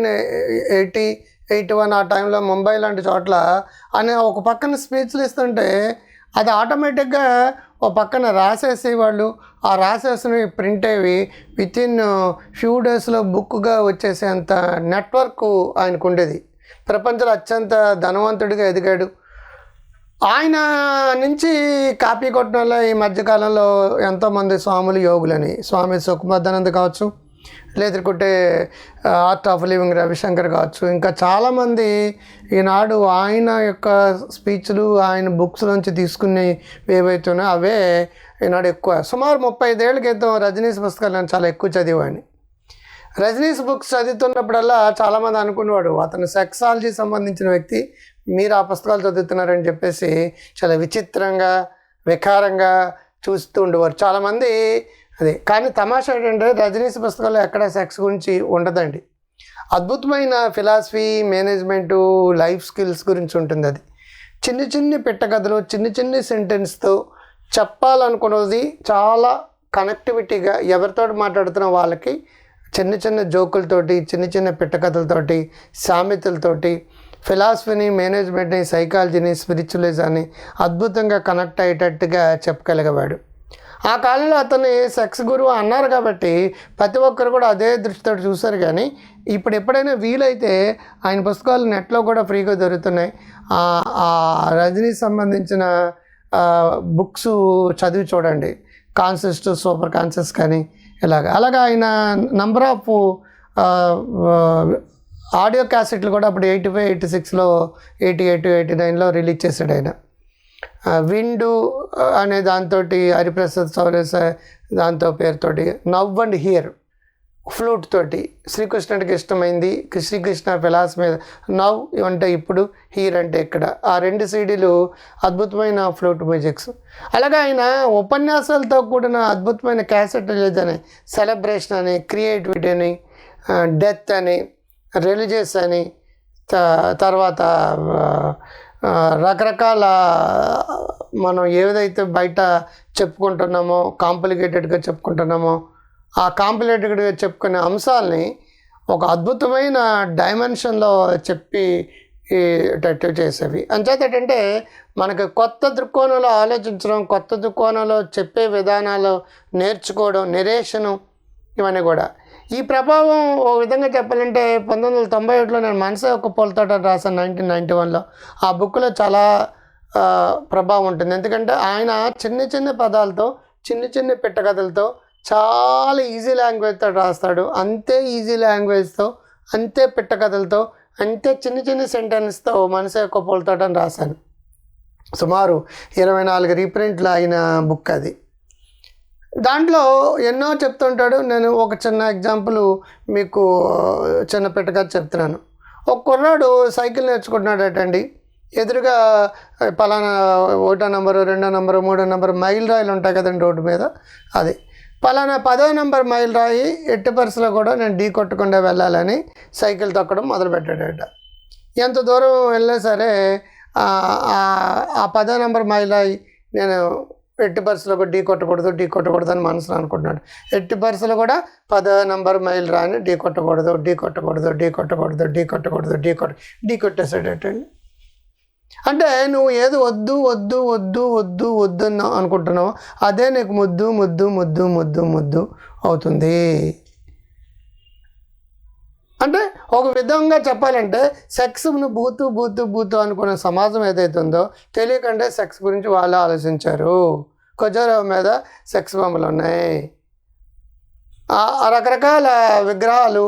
1981 ఆ టైంలో ముంబై లాంటి చోట్ల అని ఒక పక్కన స్పీచ్లు ఇస్తుంటే అది ఆటోమేటిక్గా ఒక పక్కన రాసేసి వాళ్ళు ఆ రాసేసినవి ప్రింట్ అయ్యి వితిన్ ఫ్యూ డేస్లో బుక్గా వచ్చేసేంత నెట్వర్క్ ఆయనకు ఉండేది. ప్రపంచంలో అత్యంత ధనవంతుడిగా ఎదిగాడు. ఆయన నుంచి కాపీ కొట్టడం వల్ల ఈ మధ్యకాలంలో ఎంతోమంది స్వాములు యోగులని, స్వామి సుఖమద్దానంద కావచ్చు, లేదంటే ఆర్ట్ ఆఫ్ లివింగ్ రవిశంకర్ కావచ్చు, ఇంకా చాలామంది ఈనాడు ఆయన యొక్క స్పీచ్లు ఆయన బుక్స్ నుంచి తీసుకుని ఏవైతున్నాయో అవే ఈనాడు ఎక్కువ. సుమారు 35 ఏళ్ళ క్రితం రజనీష్ పుస్తకాలు నేను చాలా ఎక్కువ చదివాడిని. రజనీష్ బుక్స్ చదువుతున్నప్పుడల్లా చాలామంది అనుకునేవాడు అతను సెక్సాలజీ సంబంధించిన వ్యక్తి, మీరు ఆ పుస్తకాలు చదువుతున్నారని చెప్పేసి చాలా విచిత్రంగా వికారంగా చూస్తూ ఉండేవారు చాలామంది. అదే కానీ తమాషా ఏంటంటే రజనీష్ పుస్తకాల్లో ఎక్కడ సెక్స్ గురించి ఉండదండి. అద్భుతమైన ఫిలాసఫీ, మేనేజ్మెంటు, లైఫ్ స్కిల్స్ గురించి ఉంటుంది. అది చిన్ని చిన్ని పిట్టకథలు, చిన్ని సెంటెన్స్తో చెప్పాలనుకున్నది చాలా కనెక్టివిటీగా ఎవరితో మాట్లాడుతున్న వాళ్ళకి చిన్న జోకులతోటి, చిన్న పిట్టకథలతోటి, సామెతలతోటి ఫిలాసఫీని, మేనేజ్మెంట్ని, సైకాలజీని, స్పిరిచువలిజాన్ని అద్భుతంగా కనెక్ట్ అయ్యేటట్టుగా చెప్పగలిగేవాడు. ఆ కాలంలో అతన్ని సెక్స్ గురువు అన్నారు కాబట్టి ప్రతి ఒక్కరు కూడా అదే దృష్టితో చూశారు. కానీ ఇప్పుడు ఎప్పుడైనా వీలైతే ఆయన పుస్తకాలు నెట్లో కూడా ఫ్రీగా దొరుకుతున్నాయి. రజనీకి సంబంధించిన బుక్స్ చదివి చూడండి. కాన్షియస్ టు సూపర్ కాన్షియస్ కానీ అలాగా ఆయన నంబర్ ఆఫ్ ఆడియో క్యాసెట్లు కూడా అప్పుడు 85, 86లో 88, 89లో రిలీజ్ చేశాడు ఆయన. విండు అనే దాంతో హరిప్రసాద్ చౌరస్ దాంతో పేరుతోటి, నవ్ అండ్ హియర్ ఫ్లూట్ తోటి శ్రీకృష్ణుడికి ఇష్టమైంది. శ్రీకృష్ణ ఫిలాసఫీ మీద నవ్ అంటే ఇప్పుడు, హియర్ అంటే ఇక్కడ. ఆ 2 CDలు అద్భుతమైన ఫ్లూట్ మ్యూజిక్స్. అలాగే ఆయన ఉపన్యాసాలతో కూడిన అద్భుతమైన క్యాసెట్ రిలీజ్ అని, సెలబ్రేషన్ అని, క్రియేటివిటీ అని, డెత్ అని, రిలీజియస్ అని, తర్వాత రకరకాల మనం ఏదైతే బయట చెప్పుకుంటున్నామో, కాంప్లికేటెడ్గా చెప్పుకుంటున్నామో ఆ కాంప్లికేటెడ్గా చెప్పుకునే అంశాలని ఒక అద్భుతమైన డైమెన్షన్లో చెప్పేటట్టు చేసేవి. అంచేత ఏంటంటే మనకి కొత్త దృక్కోణంలో ఆలోచించడం, కొత్త దృక్కోణంలో చెప్పే విధానాలు నేర్చుకోవడం, నెరేషను, ఇవన్నీ కూడా. ఈ ప్రభావం ఓ విధంగా చెప్పాలంటే 1991లో నేను మనసే ఒక పూలతోట రాశాను 1991లో. ఆ బుక్లో చాలా ప్రభావం ఉంటుంది. ఎందుకంటే ఆయన చిన్న పదాలతో, చిన్న పిట్టకథలతో చాలా ఈజీ లాంగ్వేజ్తో రాస్తాడు. అంతే ఈజీ లాంగ్వేజ్తో, అంతే పిట్టకథలతో, అంతే చిన్న సెంటెన్స్తో మనసే ఒక పూలతోటని రాశాను. సుమారు 24 రీప్రింట్లు అయిన బుక్ అది. దాంట్లో ఎన్నో చెప్తుంటాడు. నేను ఒక చిన్న ఎగ్జాంపుల్ మీకు చిన్న పెట్టగా చెప్తున్నాను. ఒక కుర్రాడు సైకిల్ నేర్చుకుంటున్నాడటండి. ఎదురుగా పలానా 1వ నంబరు, 2వ నంబరు, 3వ నంబరు మైల్ రాయిలు ఉంటాయి కదండి రోడ్డు మీద. అది పలానా 10వ నంబర్ మైల్ రాయి ఎట్టి పరిస్థితిలో కూడా నేను ఢీ కొట్టకుండా వెళ్ళాలని సైకిల్ తొక్కడం మొదలుపెట్టాడట. ఎంత దూరం వెళ్ళినా సరే ఆ 10వ నంబర్ మైల్ రాయి నేను ఎట్టి పరిస్థితుల్లో కూడా ఢీ కొట్టకూడదు అని మనసులో అనుకుంటున్నాడు. ఎట్టి పరిస్థితుల్లో కూడా 10వ నంబర్ మైల్ రాని ఢీ కొట్టేసాడటండి. అంటే నువ్వు ఏది వద్దు అనుకుంటున్నావు అదే నీకు ముద్దు అవుతుంది. అంటే ఒక విధంగా చెప్పాలంటే సెక్స్ను బూతు అనుకునే సమాజం ఏదైతే ఉందో తెలియకంటే సెక్స్ గురించి వాళ్ళు ఆలోచించారు. కొజారావు మీద సెక్స్ బొమ్మలు ఉన్నాయి, రకరకాల విగ్రహాలు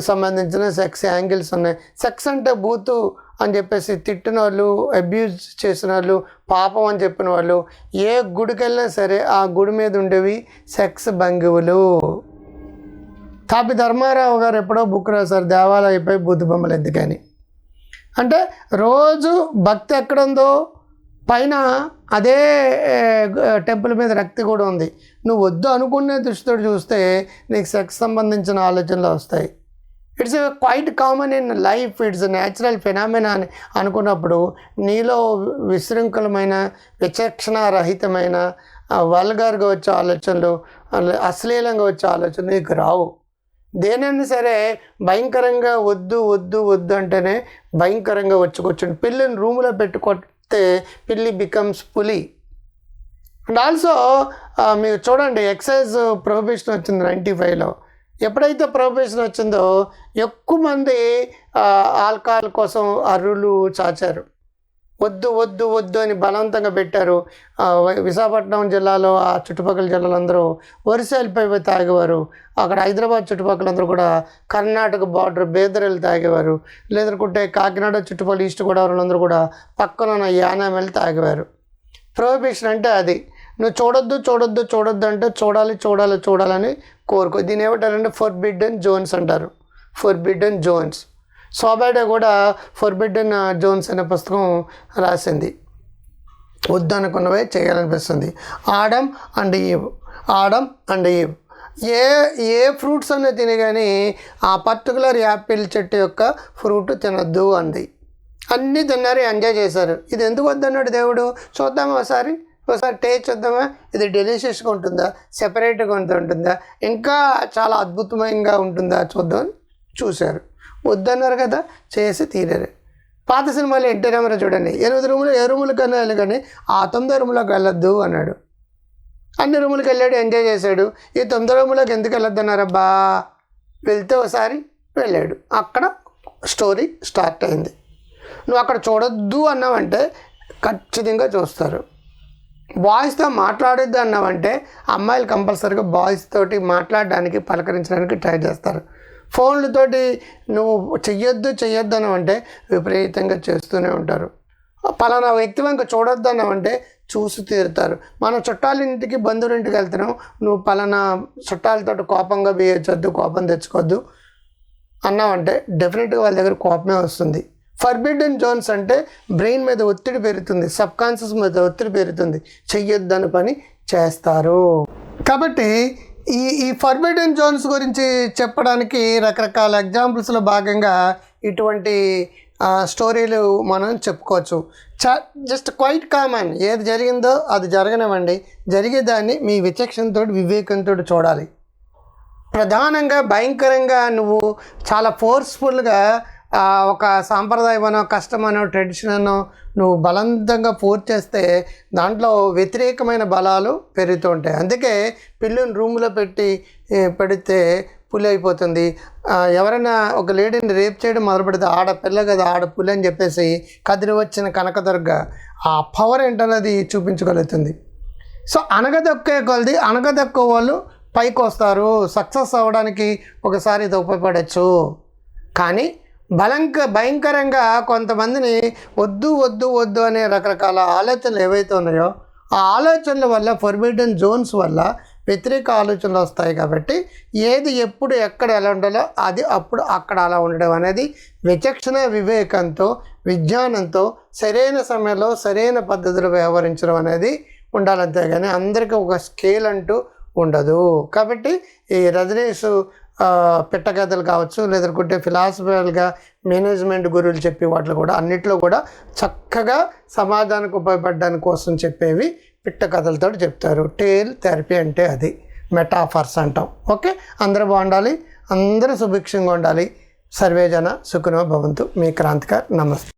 సంబంధించిన సెక్స్ యాంగిల్స్ ఉన్నాయి. సెక్స్ అంటే బూతు అని చెప్పేసి తిట్టిన వాళ్ళు, అబ్యూజ్ చేసిన వాళ్ళు, పాపం అని చెప్పిన వాళ్ళు ఏ గుడికి వెళ్ళినా సరే ఆ గుడి మీద ఉండేవి సెక్స్ భంగివులు. తాపి ధర్మారావు గారు ఎప్పుడో బుక్ రాశారు, దేవాలయపై బూతు బొమ్మలు ఎందుకని. అంటే రోజు భక్తి ఎక్కడుందో పైన అదే టెంపుల్ మీద రక్తి కూడా ఉంది. నువ్వు వద్దు అనుకునే దృష్టితో చూస్తే నీకు సెక్స్ సంబంధించిన ఆలోచనలు వస్తాయి. It's quite common in life, it's natural phenomena అని అనుకున్నప్పుడు నీలో విశృంఖలమైన, విచక్షణారహితమైన, వల్గర్గా వచ్చే ఆలోచనలు, అశ్లీలంగా వచ్చే ఆలోచనలు నీకు రావు. దేనైనా సరే భయంకరంగా వద్దు వద్దు వద్దు అంటేనే భయంకరంగా వచ్చి కూర్చుంది. పిల్లిని రూమ్లో పెట్టుకొస్తే పిల్లి బికమ్స్ పులి. అండ్ ఆల్సో మీరు చూడండి, ఎక్సైజ్ ప్రొహిబిషన్ వచ్చింది 95లో. ఎప్పుడైతే ప్రొహిబిషన్ వచ్చిందో ఎక్కువ మంది ఆల్కహాల్ కోసం అర్రులు చాచారు. వద్దు వద్దు వద్దు అని బలవంతంగా పెట్టారు. విశాఖపట్నం జిల్లాలో ఆ చుట్టుపక్కల జిల్లాలందరూ వరిసేలిపోయి తాగేవారు. అక్కడ హైదరాబాద్ చుట్టుపక్కలందరూ కూడా కర్ణాటక బార్డర్ బేదరెళ్ళి తాగేవారు. లేదనుకుంటే కాకినాడ చుట్టుపక్కల ఈస్ట్ గోదావరిలందరూ కూడా పక్కన యానాం వెళ్ళి తాగేవారు. ప్రొహిబిషన్ అంటే అది. నువ్వు చూడొద్దు చూడొద్దు చూడొద్దు అంటే చూడాలి చూడాలి చూడాలని కోరుకో. దీన్ని ఏమంటారంటే ఫర్బిడెన్ జోన్స్ అంటారు. Forbidden zones. సోబాడే కూడా ఫర్బిడెన్ జోన్స్ అనే పుస్తకం రాసింది. వద్దు అనుకున్నవే చేయాలనిపిస్తుంది. Adam and Eve. Adam and Eve ఏ ఫ్రూట్స్ అనే తిని కానీ ఆ పర్టికులర్ యాపిల్ చెట్టు యొక్క ఫ్రూట్ తినద్దు అంది. అన్నీ తిన్నారు, ఎంజాయ్ చేశారు. ఇది ఎందుకు వద్దన్నాడు దేవుడు? చూద్దామా ఒకసారి టేస్ట్ చూద్దామా, ఇది డెలిషియస్గా ఉంటుందా, సెపరేట్గా ఉంటుందా, ఇంకా చాలా అద్భుతమైనగా ఉంటుందా చూద్దామని చూశారు. వద్దన్నారు కదా, చేసి తీరారు. పాత సినిమాలో ఎన్టీ రామారావు చూడండి, 8 రూములు ఏ రూములకు వెళ్ళాలి కానీ ఆ 9వ రూములోకి వెళ్ళొద్దు అన్నాడు. అన్ని రూములకు వెళ్ళాడు, ఎంజాయ్ చేశాడు. ఈ 9వ రూములోకి ఎందుకు వెళ్ళొద్దు అన్నారబ్బా? వెళ్తే ఒకసారి వెళ్ళాడు. అక్కడ స్టోరీ స్టార్ట్ అయింది. నువ్వు అక్కడ చూడొద్దు అన్నావంటే ఖచ్చితంగా చూస్తారు. బాయ్స్తో మాట్లాడొద్దు అన్నావంటే అమ్మాయిలు కంపల్సరీగా బాయ్స్ తోటి మాట్లాడడానికి పలకరించడానికి ట్రై చేస్తారు. ఫోన్లతోటి నువ్వు చెయ్యొద్దు అన్నావంటే విపరీతంగా చేస్తూనే ఉంటారు. పలానా వ్యక్తి వంక చూడొద్దు అన్నావంటే చూసి తీరుతారు. మన చుట్టాలింటికి బంధువులింటికి వెళ్తున్నాం, నువ్వు పలానా చుట్టాలతో కోపంగా బిహేయొద్దు, కోపం తెచ్చుకోవద్దు అన్నావంటే డెఫినెట్గా వాళ్ళ దగ్గర కోపమే వస్తుంది. ఫర్బిడెన్ జోన్స్ అంటే బ్రెయిన్ మీద ఒత్తిడి పెరుగుతుంది, సబ్కాన్షియస్ మీద ఒత్తిడి పెరుగుతుంది, చెయ్యొద్దని పని చేస్తారు. కాబట్టి ఈ ఫర్బిడెన్ జోన్స్ గురించి చెప్పడానికి రకరకాల ఎగ్జాంపుల్స్లో భాగంగా ఇటువంటి స్టోరీలు మనం చెప్పుకోవచ్చు. Just quite common. ఏది జరిగిందో అది జరగనివ్వండి, జరిగేదాన్ని మీ విచక్షణతో వివేకంతో చూడాలి. ప్రధానంగా భయంకరంగా నువ్వు చాలా ఫోర్స్ఫుల్గా ఒక సాంప్రదాయమనో కష్టమనో ట్రెడిషన్ అనో నువ్వు బలవంతంగా ఫోర్స్ చేస్తే దాంట్లో వ్యతిరేకమైన బలాలు పెరుగుతూ ఉంటాయి. అందుకే పిల్లిని రూమ్లో పెడితే పులి అయిపోతుంది. ఎవరైనా ఒక లేడీని రేప్ చేయడం మొదలు పెడితే ఆడపిల్ల కదా ఆడపులి అని చెప్పేసి కదిలి వచ్చిన కనకదుర్గ ఆ పవర్ ఏంటన్నది చూపించగలుగుతుంది. సో అణగదొక్కే కొలది అణగదొక్కే వాళ్ళు పైకి వస్తారు. సక్సెస్ అవ్వడానికి ఒకసారి ఇది ఉపయోగపడవచ్చు. కానీ భయంకరంగా కొంతమందిని వద్దు వద్దు వద్దు అనే రకరకాల ఆలోచనలు ఏవైతే ఉన్నాయో ఆ ఆలోచనల వల్ల ఫర్బిడెన్ జోన్స్ వల్ల వ్యతిరేక ఆలోచనలు వస్తాయి. కాబట్టి ఏది ఎప్పుడు ఎక్కడ ఎలా ఉండాలో అది అప్పుడు అక్కడ అలా ఉండడం అనేది విచక్షణ వివేకంతో విజ్ఞానంతో సరైన సమయంలో సరైన పద్ధతిలో వ్యవహరించడం అనేది ఉండాలంతే కానీ అందరికీ ఒక స్కేల్ అంటూ ఉండదు. కాబట్టి ఈ రజనీష్ పిట్టకథలు కావచ్చు, లేదంటే ఫిలాసఫికల్గా మేనేజ్మెంట్ గురువులు చెప్పే వాటిలో కూడా అన్నిట్లో కూడా చక్కగా సమాజానికి ఉపయోగపడడానికి కోసం చెప్పేవి పిట్ట కథలతో చెప్తారు. టేల్ థెరపీ అంటే అది మెటాఫర్స్ అంటాం. ఓకే, అందరూ బాగుండాలి, అందరూ సుభిక్షంగా ఉండాలి. సర్వేజన సుఖినో భవంతు. మీ క్రాంతికార్. నమస్తే.